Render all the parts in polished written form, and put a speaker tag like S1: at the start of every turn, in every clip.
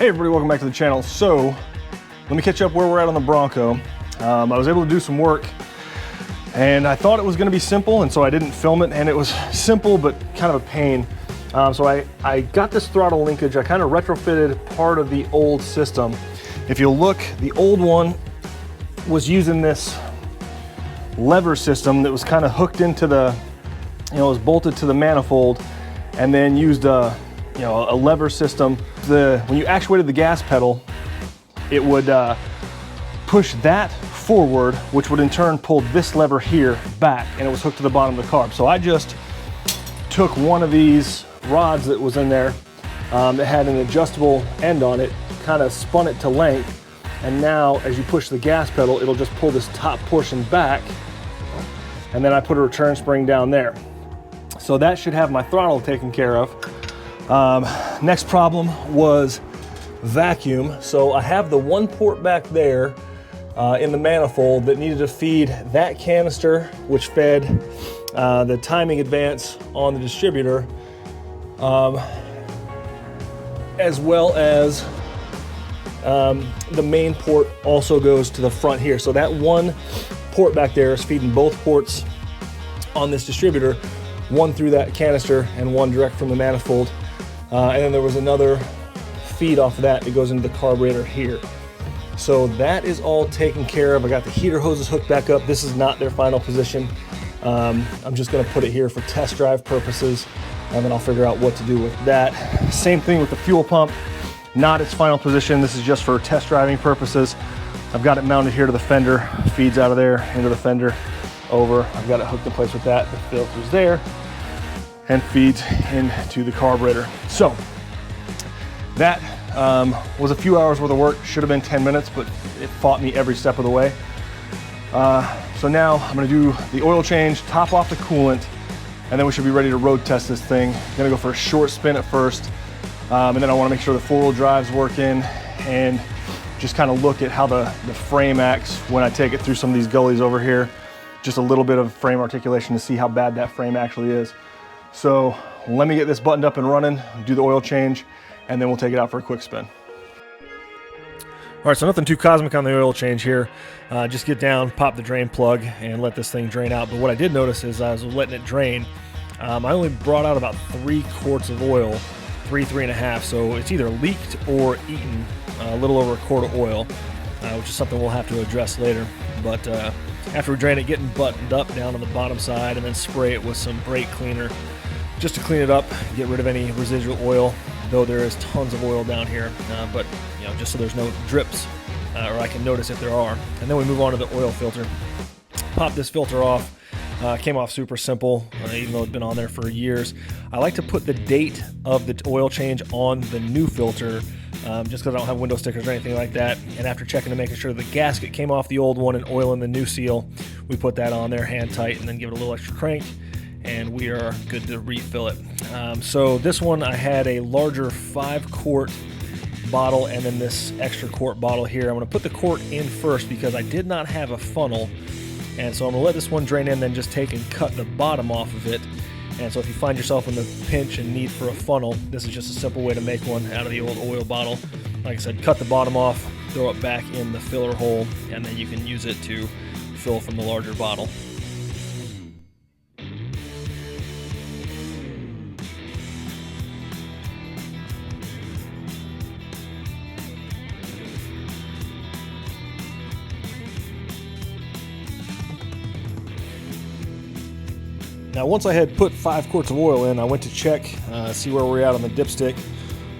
S1: Hey everybody, welcome back to the channel. So, let me catch you up where we're at on the Bronco. I was able to do some work and I thought it was gonna be simple, and so I didn't film it, and it was simple but kind of a pain. So I got this throttle linkage. I kind of retrofitted part of the old system. If you look, the old one was using this lever system that was kind of hooked into the, it was bolted to the manifold, and then used a lever system. When you actuated the gas pedal, it would push that forward, which would in turn pull this lever here back, and it was hooked to the bottom of the carb. So I just took one of these rods that was in there that had an adjustable end on it, kind of spun it to length, and now as you push the gas pedal, it'll just pull this top portion back, and then I put a return spring down there. So that should have my throttle taken care of. Next problem was vacuum. So I have the one port back there in the manifold that needed to feed that canister, which fed the timing advance on the distributor, as well as the main port also goes to the front here. So that one port back there is feeding both ports on this distributor, one through that canister and one direct from the manifold. And then there was another feed off of that goes into the carburetor here. So that is all taken care of. I got the heater hoses hooked back up. This is not their final position. I'm just gonna put it here for test drive purposes, and then I'll figure out what to do with that. Same thing with the fuel pump, not its final position. This is just for test driving purposes. I've got it mounted here to the fender, feeds out of there into the fender, over. I've got it hooked in place with that. The filter's there, and feeds into the carburetor. So that was a few hours worth of work. Should have been 10 minutes, but it fought me every step of the way. So now I'm gonna do the oil change, top off the coolant, and then we should be ready to road test this thing. I'm gonna go for a short spin at first, and then I wanna make sure the four-wheel drive's working, and just kind of look at how the frame acts when I take it through some of these gullies over here. Just a little bit of frame articulation to see how bad that frame actually is. So let me get this buttoned up and running, do the oil change, and then we'll take it out for a quick spin. All right, so nothing too cosmic on the oil change here. Just get down, pop the drain plug, and let this thing drain out. But what I did notice is I was letting it drain. I only brought out about 3 quarts of oil, 3.5. So it's either leaked or eaten a little over a quart of oil, which is something we'll have to address later. But after we drain it, getting buttoned up down on the bottom side, and then spray it with some brake cleaner just to clean it up, get rid of any residual oil, though there is tons of oil down here, but just so there's no drips, or I can notice if there are. And then we move on to the oil filter. Pop this filter off. Came off super simple, even though it's been on there for years. I like to put the date of the oil change on the new filter, just because I don't have window stickers or anything like that. And after checking to making sure the gasket came off the old one and oil in the new seal, we put that on there hand tight and then give it a little extra crank, and we are good to refill it. So this one, I had a larger 5-quart bottle and then this extra quart bottle here. I'm gonna put the quart in first because I did not have a funnel, and so I'm gonna let this one drain in, then just take and cut the bottom off of it. And so if you find yourself in the pinch and need for a funnel, this is just a simple way to make one out of the old oil bottle. Like I said, cut the bottom off, throw it back in the filler hole, and then you can use it to fill from the larger bottle. Now, once I had put 5 quarts of oil in, I went to check, see where we're at on the dipstick,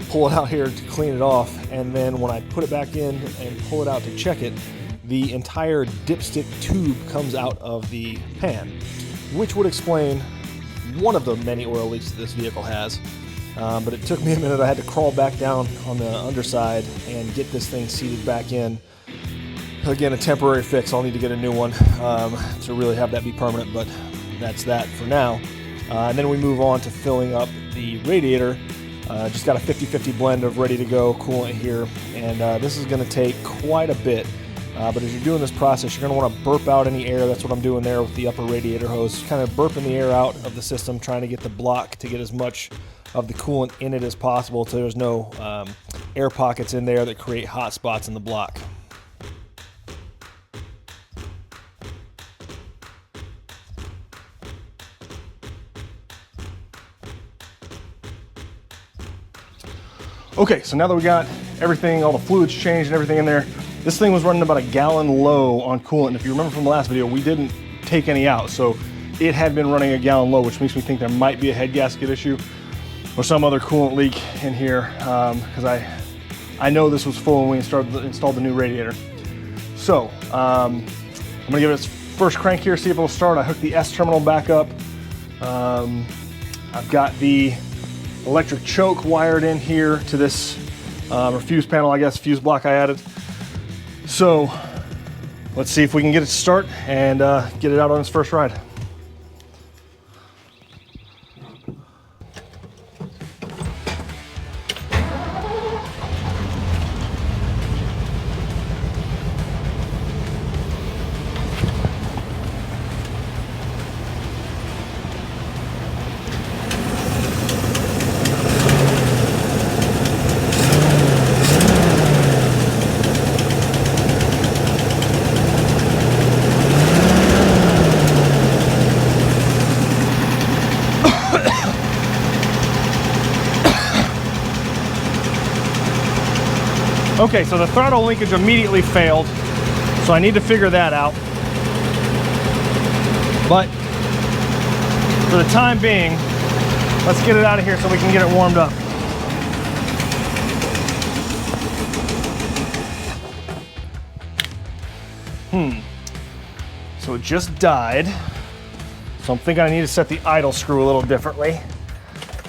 S1: pull it out here to clean it off, and then when I put it back in and pull it out to check it, the entire dipstick tube comes out of the pan, which would explain one of the many oil leaks that this vehicle has. But it took me a minute. I had to crawl back down on the underside and get this thing seated back in. Again, a temporary fix. I'll need to get a new one to really have that be permanent, but that's that for now. And then we move on to filling up the radiator. Just got a 50-50 blend of ready to go coolant here, and this is going to take quite a bit. But as you're doing this process, you're going to want to burp out any air. That's what I'm doing there with the upper radiator hose, kind of burping the air out of the system, trying to get the block to get as much of the coolant in it as possible, so there's no air pockets in there that create hot spots in the block. Okay, so now that we got everything, all the fluids changed and everything in there, this thing was running about a gallon low on coolant. And if you remember from the last video, we didn't take any out. So it had been running a gallon low, which makes me think there might be a head gasket issue or some other coolant leak in here, because I know this was full when we installed the new radiator. So I'm gonna give it its first crank here, see if it'll start. I hooked the S terminal back up. I've got the electric choke wired in here to this or fuse panel, I guess, fuse block I added. So let's see if we can get it to start and get it out on its first ride. Okay, so the throttle linkage immediately failed, so I need to figure that out. But for the time being, let's get it out of here so we can get it warmed up. So it just died. So I'm thinking I need to set the idle screw a little differently,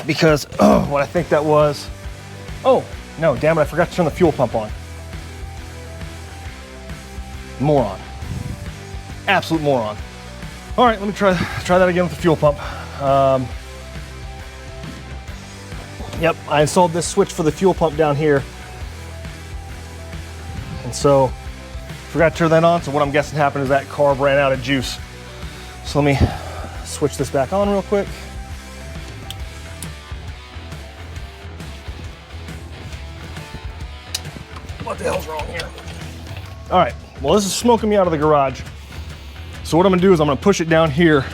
S1: because what I think that was, no, damn it, I forgot to turn the fuel pump on. Moron. Absolute moron. All right, let me try that again with the fuel pump. Yep, I installed this switch for the fuel pump down here. And so, forgot to turn that on, so what I'm guessing happened is that carb ran out of juice. So let me switch this back on real quick. What the hell's wrong here? All right, well, this is smoking me out of the garage. So what I'm gonna do is I'm gonna push it down here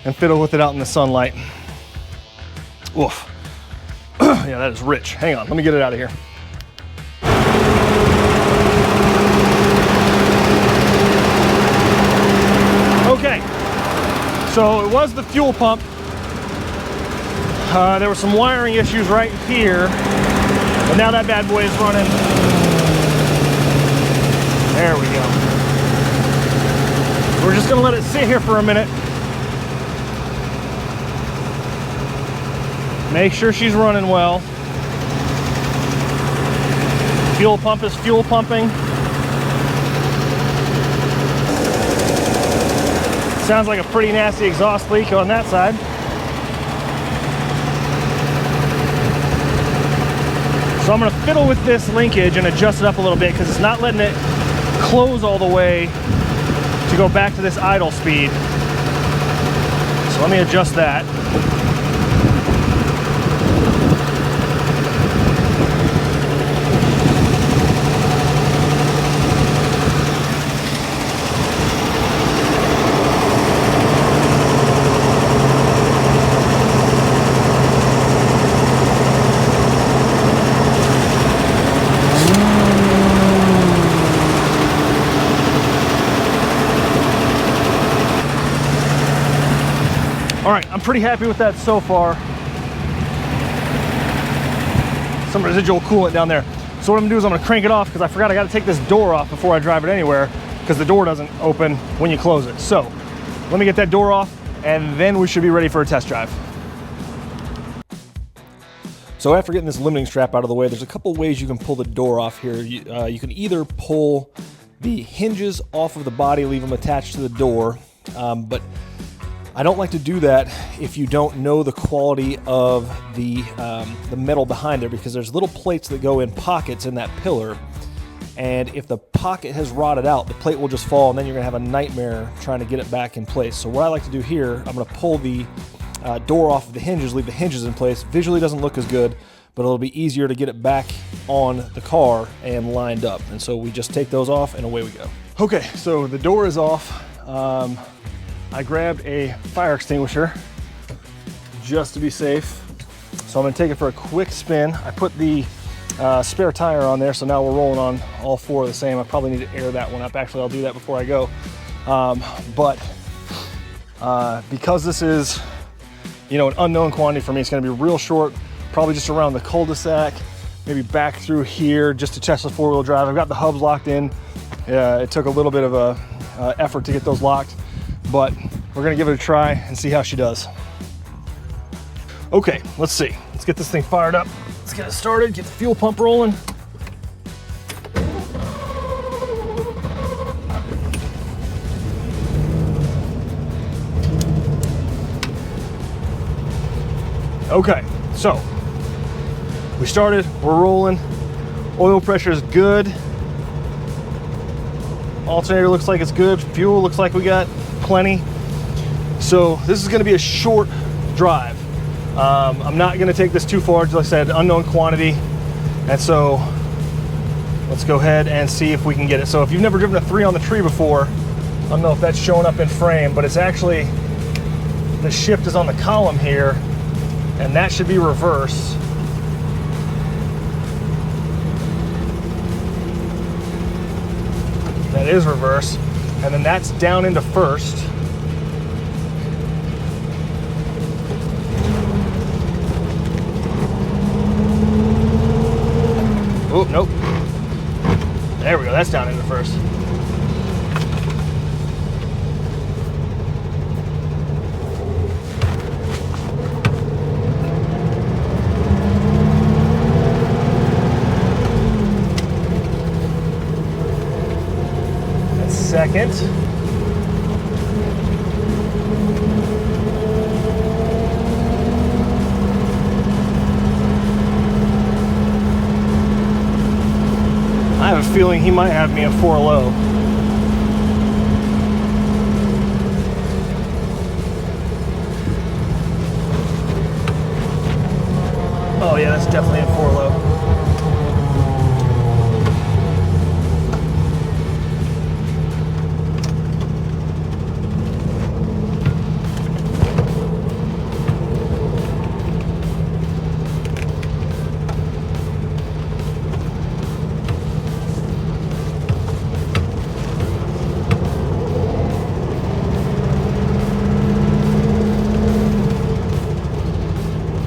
S1: and fiddle with it out in the sunlight. Oof. Yeah, that is rich. Hang on, let me get it out of here. Okay, so it was the fuel pump. There were some wiring issues right here, but now that bad boy is running. There we go. We're just gonna let it sit here for a minute. Make sure she's running well. Fuel pump is fuel pumping. Sounds like a pretty nasty exhaust leak on that side. So I'm gonna fiddle with this linkage and adjust it up a little bit because it's not letting it close all the way to go back to this idle speed. So let me adjust that. All right, I'm pretty happy with that so far. Some residual coolant down there. So what I'm gonna do is I'm gonna crank it off because I forgot I gotta take this door off before I drive it anywhere because the door doesn't open when you close it. So let me get that door off and then we should be ready for a test drive. So after getting this limiting strap out of the way, there's a couple ways you can pull the door off here. You can either pull the hinges off of the body, leave them attached to the door, but I don't like to do that if you don't know the quality of the metal behind there, because there's little plates that go in pockets in that pillar, and if the pocket has rotted out, the plate will just fall and then you're gonna have a nightmare trying to get it back in place. So what I like to do here, I'm gonna pull the door off of the hinges, leave the hinges in place. Visually doesn't look as good, but it'll be easier to get it back on the car and lined up. And so we just take those off and away we go. Okay, so the door is off. I grabbed a fire extinguisher just to be safe. So I'm gonna take it for a quick spin. I put the spare tire on there, so now we're rolling on all four the same. I probably need to air that one up. Actually, I'll do that before I go. Because this is, you know, an unknown quantity for me, it's gonna be real short, probably just around the cul-de-sac, maybe back through here just to test the four-wheel drive. I've got the hubs locked in. It took a little bit of a effort to get those locked, but we're gonna give it a try and see how she does. Okay, let's see. Let's get this thing fired up. Let's get it started, get the fuel pump rolling. Okay, so we started, we're rolling. Oil pressure is good. Alternator looks like it's good. Fuel looks like we got plenty. So this is gonna be a short drive. I'm not gonna take this too far, like I said, unknown quantity. And so let's go ahead and see if we can get it. So if you've never driven a 3 on the tree before, I don't know if that's showing up in frame, but it's actually, the shift is on the column here, and that should be reverse. That is reverse. And then that's down into first. Oh, nope. There we go, that's down into first. That's second. I have a feeling he might have me at 4 low. Oh yeah, that's definitely in 4 low.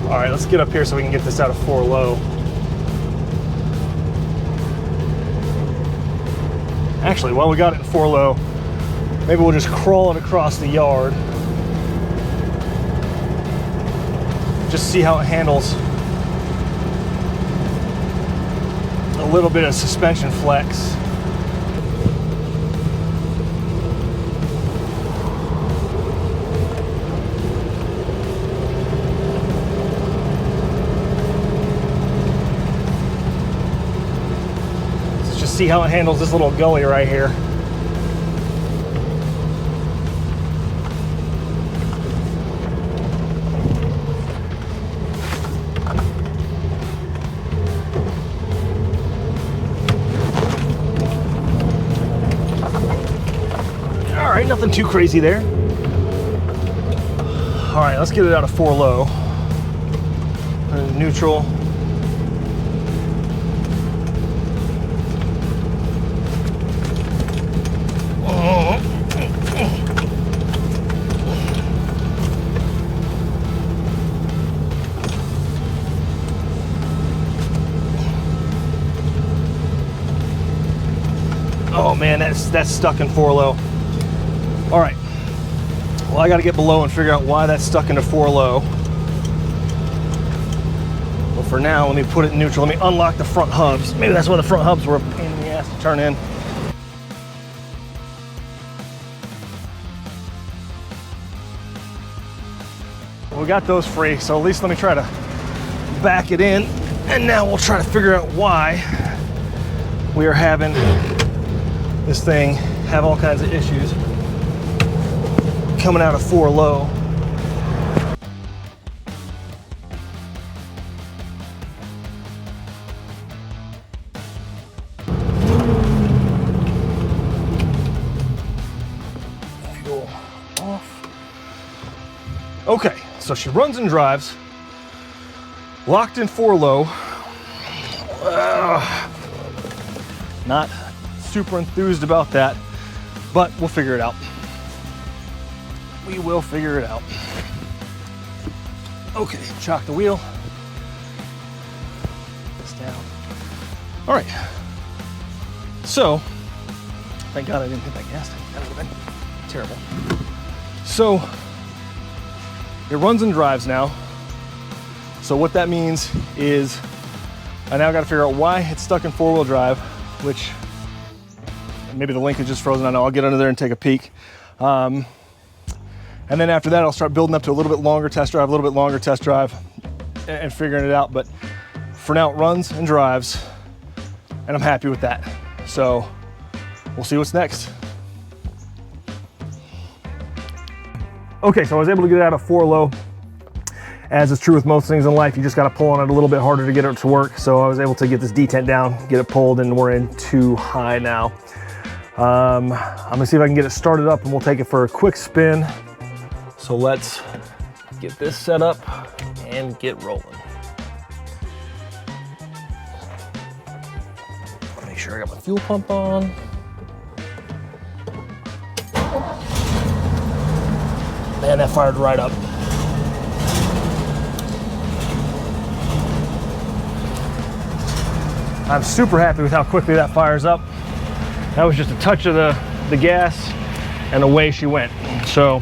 S1: All right, let's get up here so we can get this out of 4 low. Actually, while we got it in 4 low, maybe we'll just crawl it across the yard. Just see how it handles a little bit of suspension flex. See how it handles this little gully right here. All right, nothing too crazy there. All right, let's get it out of 4 low. Neutral. Oh man, that's stuck in 4 low. All right, well I gotta get below and figure out why that's stuck into 4 low. Well for now, let me put it in neutral. Let me unlock the front hubs. Maybe that's why the front hubs were a pain in the ass to turn in. Well, we got those free, so at least let me try to back it in. And now we'll try to figure out why we are having this thing have all kinds of issues coming out of 4 low. So she runs and drives, locked in 4 low. Not super enthused about that, but we'll figure it out. We will figure it out. Okay, chock the wheel. This down. All right. So, thank God I didn't hit that gas tank. That would have been terrible. So, it runs and drives now. So what that means is I now got to figure out why it's stuck in 4-wheel drive, which maybe the link is just frozen. I know. I'll get under there and take a peek. And then after that, I'll start building up to a little bit longer test drive, and figuring it out. But for now, it runs and drives, and I'm happy with that. So we'll see what's next. Okay, so I was able to get it out of 4 low. As is true with most things in life, you just got to pull on it a little bit harder to get it to work. So I was able to get this detent down, get it pulled, and we're in 2 high now. I'm gonna see if I can get it started up, and we'll take it for a quick spin. So let's get this set up and get rolling. Make sure I got my fuel pump on. Man, that fired right up. I'm super happy with how quickly that fires up. That was just a touch of the gas and away she went. So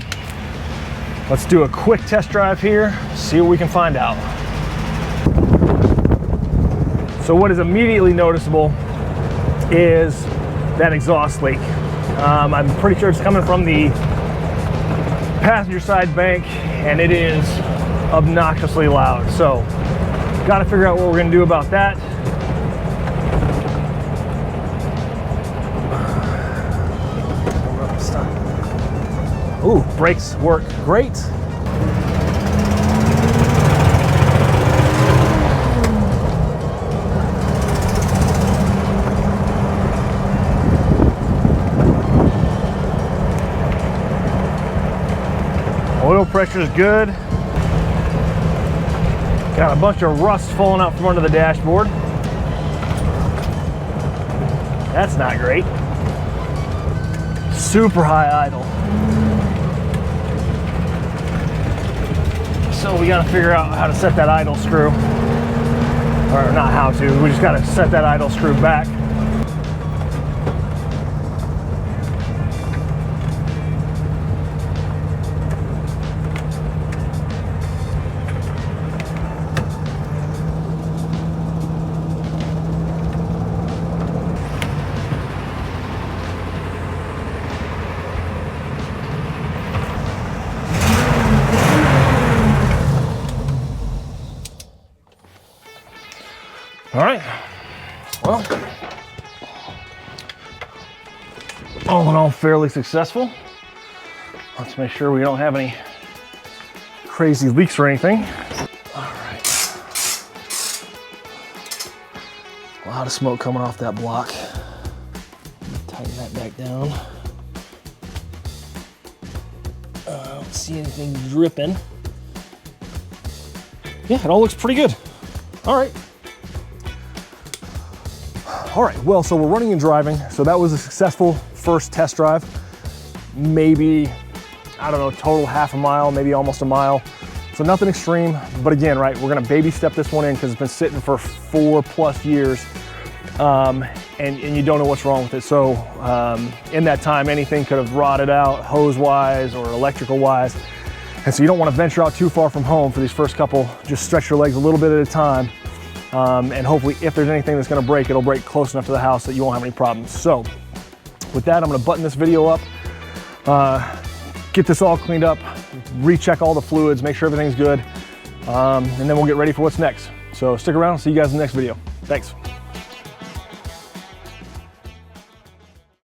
S1: let's do a quick test drive here, see what we can find out. So what is immediately noticeable is that exhaust leak. I'm pretty sure it's coming from the passenger side bank, and it is obnoxiously loud. So got to figure out what we're going to do about that. Ooh, brakes work great. Oil pressure is good. Got a bunch of rust falling out from under the dashboard. That's not great. Super high idle. So we gotta figure out how to set that idle screw. Or not how to, we just gotta set that idle screw back. All right, well, all in all, fairly successful. Let's make sure we don't have any crazy leaks or anything. All right. A lot of smoke coming off that block. Tighten that back down. I don't see anything dripping. Yeah, it all looks pretty good. All right. All right, well, so we're running and driving. So that was a successful first test drive. Maybe, I don't know, total half a mile, maybe almost a mile. So nothing extreme, but again, right, we're gonna baby step this one in because it's been sitting for 4+ years. And you don't know what's wrong with it. So in that time, anything could have rotted out hose-wise or electrical-wise. And so you don't wanna venture out too far from home for these first couple. Just stretch your legs a little bit at a time. And hopefully if there's anything that's gonna break, it'll break close enough to the house that you won't have any problems. So with that, I'm gonna button this video up, get this all cleaned up, recheck all the fluids, make sure everything's good, and then we'll get ready for what's next. So stick around, see you guys in the next video. Thanks.